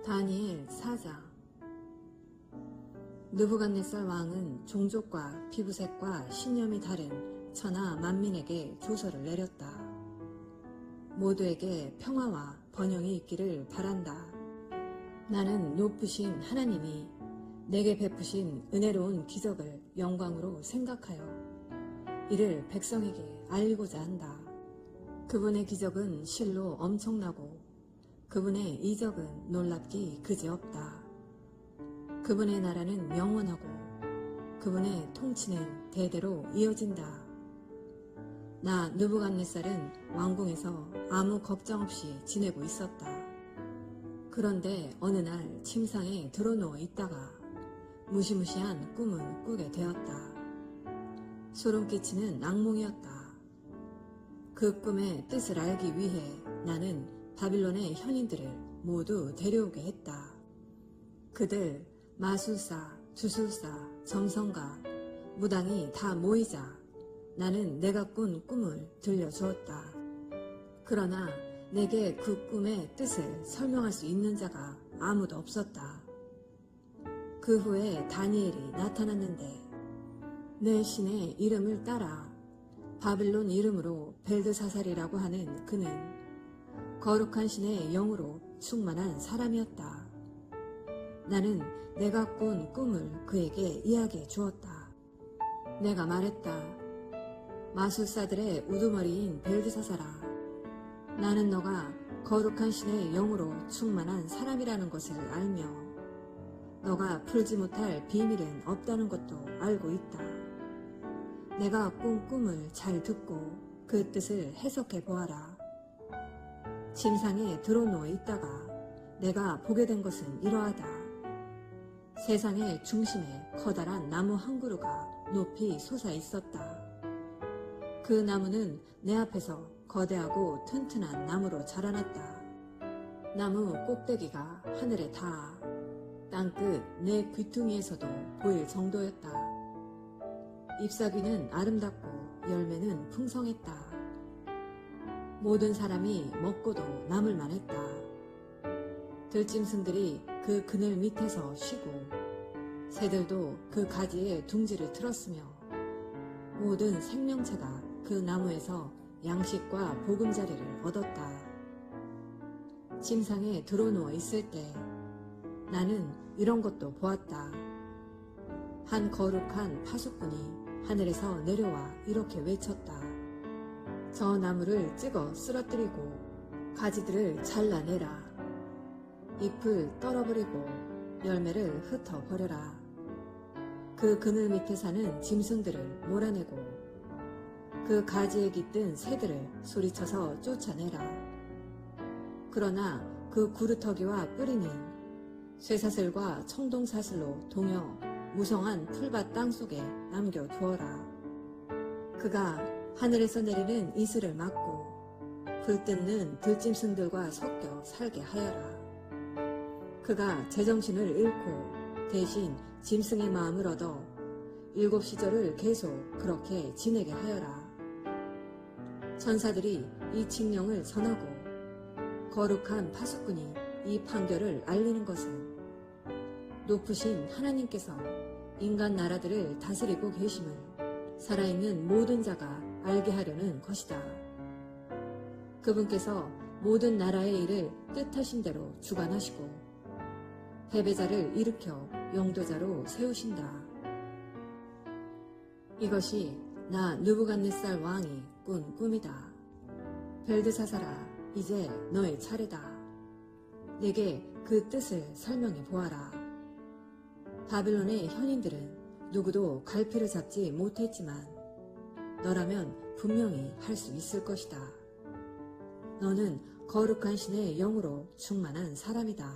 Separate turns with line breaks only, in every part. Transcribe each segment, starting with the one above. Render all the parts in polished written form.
다니엘 4장. 느부갓네살 왕은 종족과 피부색과 신념이 다른 천하 만민에게 조서를 내렸다. 모두에게 평화와 번영이 있기를 바란다. 나는 높으신 하나님이 내게 베푸신 은혜로운 기적을 영광으로 생각하여 이를 백성에게 알리고자 한다. 그분의 기적은 실로 엄청나고 그분의 이적은 놀랍기 그지없다. 그분의 나라는 영원하고 그분의 통치는 대대로 이어진다. 나 느부갓네살은 왕궁에서 아무 걱정 없이 지내고 있었다. 그런데 어느 날 침상에 드러누워 있다가 무시무시한 꿈을 꾸게 되었다. 소름 끼치는 악몽이었다. 그 꿈의 뜻을 알기 위해 나는 바빌론의 현인들을 모두 데려오게 했다. 그들 마술사, 주술사, 점성가, 무당이 다 모이자 나는 내가 꾼 꿈을 들려주었다. 그러나 내게 그 꿈의 뜻을 설명할 수 있는 자가 아무도 없었다. 그 후에 다니엘이 나타났는데 내 신의 이름을 따라 바빌론 이름으로 벨드사살이라고 하는 그는 거룩한 신의 영으로 충만한 사람이었다. 나는 내가 꾼 꿈을 그에게 이야기해 주었다. 내가 말했다. 마술사들의 우두머리인 벨드사살아, 나는 너가 거룩한 신의 영으로 충만한 사람이라는 것을 알며 너가 풀지 못할 비밀은 없다는 것도 알고 있다. 내가 꾼 꿈을 잘 듣고 그 뜻을 해석해 보아라. 침상에 드러누워 있다가 내가 보게 된 것은 이러하다. 세상의 중심에 커다란 나무 한 그루가 높이 솟아 있었다. 그 나무는 내 앞에서 거대하고 튼튼한 나무로 자라났다. 나무 꼭대기가 하늘에 닿아 땅끝 내 귀퉁이에서도 보일 정도였다. 잎사귀는 아름답고 열매는 풍성했다. 모든 사람이 먹고도 남을 만했다. 들짐승들이 그 그늘 밑에서 쉬고 새들도 그 가지에 둥지를 틀었으며 모든 생명체가 그 나무에서 양식과 보금자리를 얻었다. 침상에 드러누워 있을 때 나는 이런 것도 보았다. 한 거룩한 파수꾼이 하늘에서 내려와 이렇게 외쳤다. 저 나무를 찍어 쓰러뜨리고 가지들을 잘라내라. 잎을 떨어버리고 열매를 흩어버려라. 그 그늘 밑에 사는 짐승들을 몰아내고 그 가지에 깃든 새들을 소리쳐서 쫓아내라. 그러나 그 구루터기와 뿌리는 쇠사슬과 청동사슬로 동여 무성한 풀밭 땅속에 남겨두어라. 그가 하늘에서 내리는 이슬을 막고 불뜯는 들짐승들과 섞여 살게 하여라. 그가 제정신을 잃고 대신 짐승의 마음을 얻어 7시절을 계속 그렇게 지내게 하여라. 천사들이 이 칙령을 전하고 거룩한 파수꾼이 이 판결을 알리는 것은 높으신 하나님께서 인간 나라들을 다스리고 계심을 살아있는 모든 자가 알게 하려는 것이다. 그분께서 모든 나라의 일을 뜻하신 대로 주관하시고 패배자를 일으켜 영도자로 세우신다. 이것이 나 느부갓네살 왕이 꾼 꿈이다. 벨드사살아, 이제 너의 차례다. 내게 그 뜻을 설명해 보아라. 바빌론의 현인들은 누구도 갈피를 잡지 못했지만 너라면 분명히 할 수 있을 것이다. 너는 거룩한 신의 영으로 충만한 사람이다.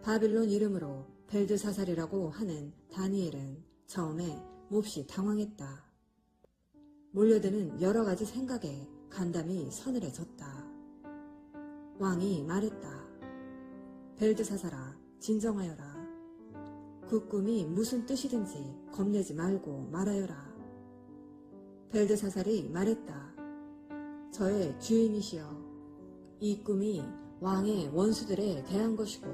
바빌론 이름으로 벨드사살이라고 하는 다니엘은 처음에 몹시 당황했다. 몰려드는 여러 가지 생각에 간담이 서늘해졌다. 왕이 말했다. 벨드사살아, 진정하여라. 그 꿈이 무슨 뜻이든지 겁내지 말고 말하여라. 벨드사살이 말했다. 저의 주인이시여, 이 꿈이 왕의 원수들에 대한 것이고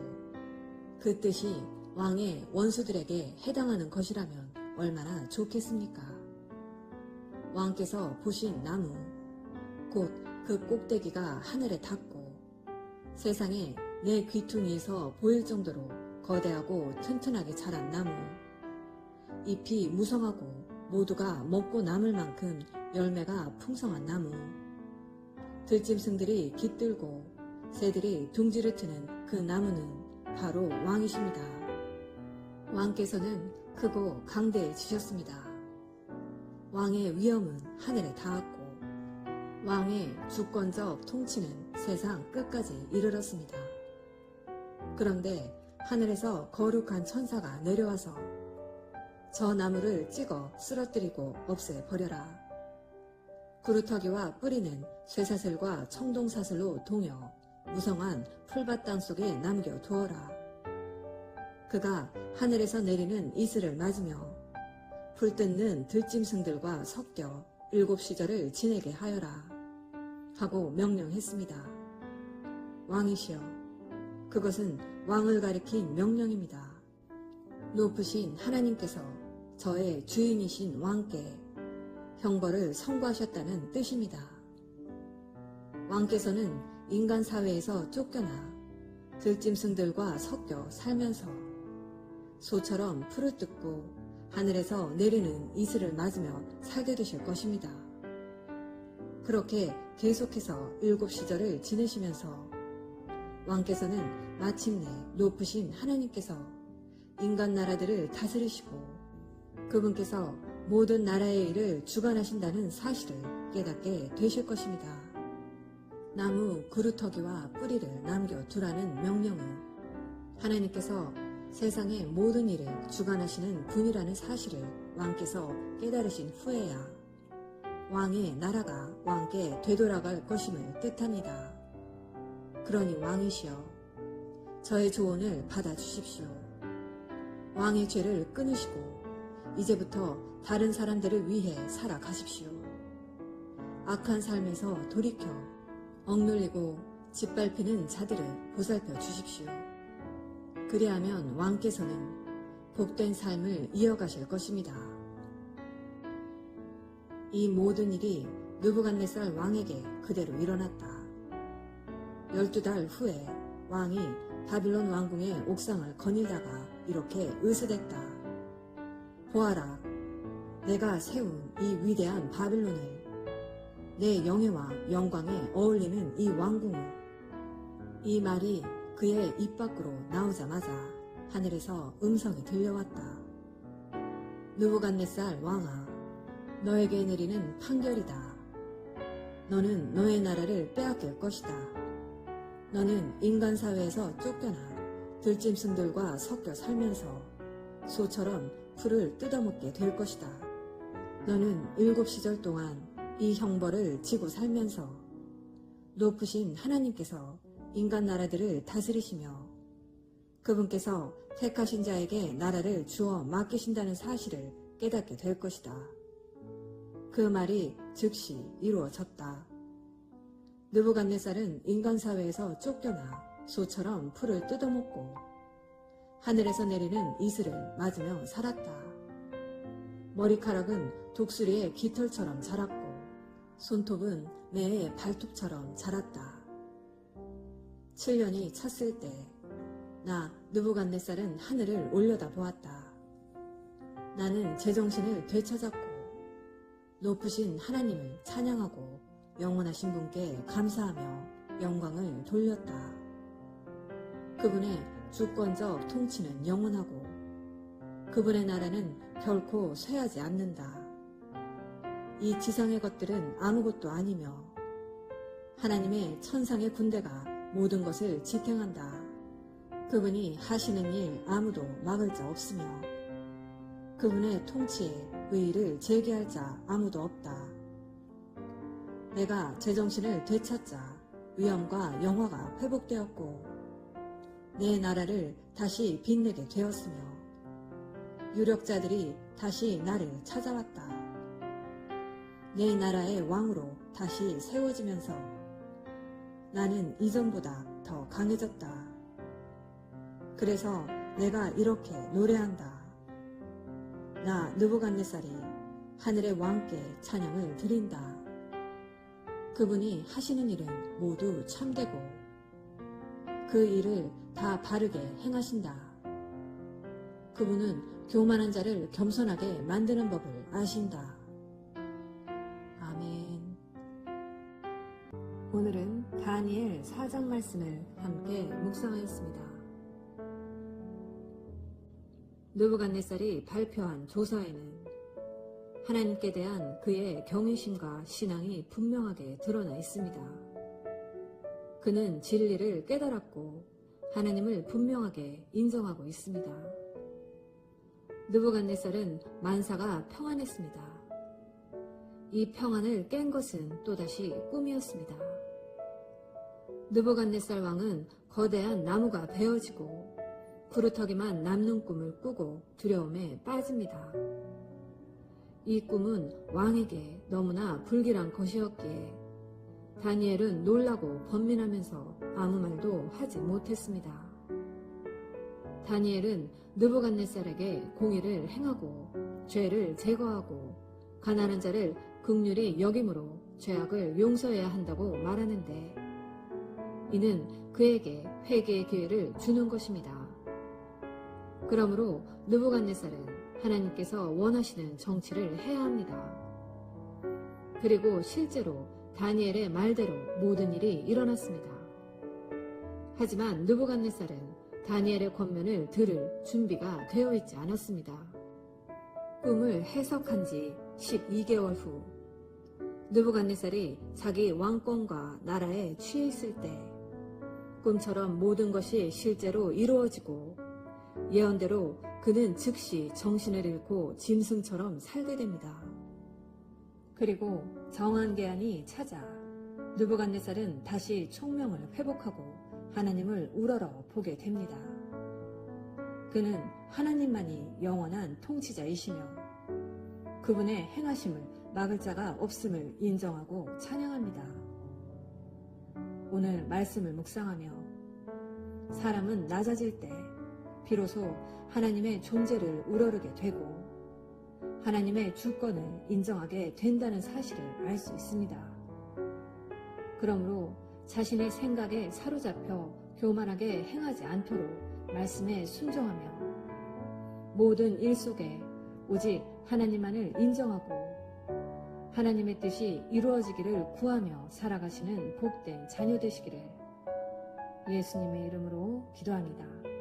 그 뜻이 왕의 원수들에게 해당하는 것이라면 얼마나 좋겠습니까? 왕께서 보신 나무, 곧 그 꼭대기가 하늘에 닿고 세상에 내 귀퉁이에서 보일 정도로 거대하고 튼튼하게 자란 나무, 잎이 무성하고 모두가 먹고 남을 만큼 열매가 풍성한 나무, 들짐승들이 깃들고 새들이 둥지를 트는 그 나무는 바로 왕이십니다. 왕께서는 크고 강대해지셨습니다. 왕의 위엄은 하늘에 닿았고 왕의 주권적 통치는 세상 끝까지 이르렀습니다. 그런데 하늘에서 거룩한 천사가 내려와서 저 나무를 찍어 쓰러뜨리고 없애버려라. 구루터기와 뿌리는 쇠사슬과 청동사슬로 동여 무성한 풀밭 땅 속에 남겨두어라. 그가 하늘에서 내리는 이슬을 맞으며 풀 뜯는 들짐승들과 섞여 7시절을 지내게 하여라 하고 명령했습니다. 왕이시여, 그것은 왕을 가리킨 명령입니다. 높으신 하나님께서 저의 주인이신 왕께 형벌을 선고하셨다는 뜻입니다. 왕께서는 인간 사회에서 쫓겨나 들짐승들과 섞여 살면서 소처럼 풀을 뜯고 하늘에서 내리는 이슬을 맞으며 살게 되실 것입니다. 그렇게 계속해서 7시절을 지내시면서 왕께서는 마침내 높으신 하나님께서 인간 나라들을 다스리시고 그분께서 모든 나라의 일을 주관하신다는 사실을 깨닫게 되실 것입니다. 나무 그루터기와 뿌리를 남겨두라는 명령은 하나님께서 세상의 모든 일을 주관하시는 분이라는 사실을 왕께서 깨달으신 후에야 왕의 나라가 왕께 되돌아갈 것임을 뜻합니다. 그러니 왕이시여, 저의 조언을 받아주십시오. 왕의 죄를 끊으시고 이제부터 다른 사람들을 위해 살아가십시오. 악한 삶에서 돌이켜 억눌리고 짓밟히는 자들을 보살펴 주십시오. 그리하면 왕께서는 복된 삶을 이어가실 것입니다. 이 모든 일이 느부갓네살 왕에게 그대로 일어났다. 12달 후에 왕이 바빌론 왕궁의 옥상을 거닐다가 이렇게 의스댔다. 보아라, 내가 세운 이 위대한 바빌론을, 내 영예와 영광에 어울리는 이 왕궁을. 이 말이 그의 입 밖으로 나오자마자 하늘에서 음성이 들려왔다. 느부갓네살 왕아, 너에게 내리는 판결이다. 너는 너의 나라를 빼앗길 것이다. 너는 인간 사회에서 쫓겨나 들짐승들과 섞여 살면서 소처럼 풀을 뜯어먹게 될 것이다. 너는 7시절 동안 이 형벌을 지고 살면서 높으신 하나님께서 인간 나라들을 다스리시며 그분께서 택하신 자에게 나라를 주어 맡기신다는 사실을 깨닫게 될 것이다. 그 말이 즉시 이루어졌다. 느부갓네살은 인간 사회에서 쫓겨나 소처럼 풀을 뜯어먹고 하늘에서 내리는 이슬을 맞으며 살았다. 머리카락은 독수리의 깃털처럼 자랐고 손톱은 매의 발톱처럼 자랐다. 7년이 찼을 때 나 느부갓네살은 하늘을 올려다보았다. 나는 제정신을 되찾았고 높으신 하나님을 찬양하고 영원하신 분께 감사하며 영광을 돌렸다. 그분의 주권적 통치는 영원하고 그분의 나라는 결코 쇠하지 않는다. 이 지상의 것들은 아무것도 아니며 하나님의 천상의 군대가 모든 것을 지탱한다. 그분이 하시는 일 아무도 막을 자 없으며 그분의 통치에 의의를 제기할 자 아무도 없다. 내가 제정신을 되찾자 위엄과 영화가 회복되었고 내 나라를 다시 빛내게 되었으며 유력자들이 다시 나를 찾아왔다. 내 나라의 왕으로 다시 세워지면서 나는 이전보다 더 강해졌다. 그래서 내가 이렇게 노래한다. 나 느부갓네살이 하늘의 왕께 찬양을 드린다. 그분이 하시는 일은 모두 참되고 그 일을 다 바르게 행하신다. 그분은 교만한 자를 겸손하게 만드는 법을 아신다. 아멘. 오늘은 다니엘 4장 말씀을 함께 묵상하였습니다. 느부갓네살이 발표한 조서에는 하나님께 대한 그의 경외심과 신앙이 분명하게 드러나 있습니다. 그는 진리를 깨달았고 하나님을 분명하게 인정하고 있습니다. 느부갓네살은 만사가 평안했습니다. 이 평안을 깬 것은 또다시 꿈이었습니다. 느부갓네살 왕은 거대한 나무가 베어지고 구루터기만 남는 꿈을 꾸고 두려움에 빠집니다. 이 꿈은 왕에게 너무나 불길한 것이었기에 다니엘은 놀라고 번민하면서 아무 말도 하지 못했습니다. 다니엘은 느부갓네살에게 공의를 행하고 죄를 제거하고 가난한 자를 긍휼히 여김으로 죄악을 용서해야 한다고 말하는데 이는 그에게 회개의 기회를 주는 것입니다. 그러므로 느부갓네살은 하나님께서 원하시는 정치를 해야 합니다. 그리고 실제로 다니엘의 말대로 모든 일이 일어났습니다. 하지만 느부갓네살은 다니엘의 권면을 들을 준비가 되어 있지 않았습니다. 꿈을 해석한 지 12개월 후 느부갓네살이 자기 왕권과 나라에 취해 있을 때 꿈처럼 모든 것이 실제로 이루어지고 예언대로 그는 즉시 정신을 잃고 짐승처럼 살게 됩니다. 그리고 정한 계한이 찾아 느부갓네살은 다시 총명을 회복하고 하나님을 우러러 보게 됩니다. 그는 하나님만이 영원한 통치자이시며 그분의 행하심을 막을 자가 없음을 인정하고 찬양합니다. 오늘 말씀을 묵상하며 사람은 낮아질 때 비로소 하나님의 존재를 우러르게 되고 하나님의 주권을 인정하게 된다는 사실을 알 수 있습니다. 그러므로 자신의 생각에 사로잡혀 교만하게 행하지 않도록 말씀에 순종하며 모든 일 속에 오직 하나님만을 인정하고 하나님의 뜻이 이루어지기를 구하며 살아가시는 복된 자녀 되시기를 예수님의 이름으로 기도합니다.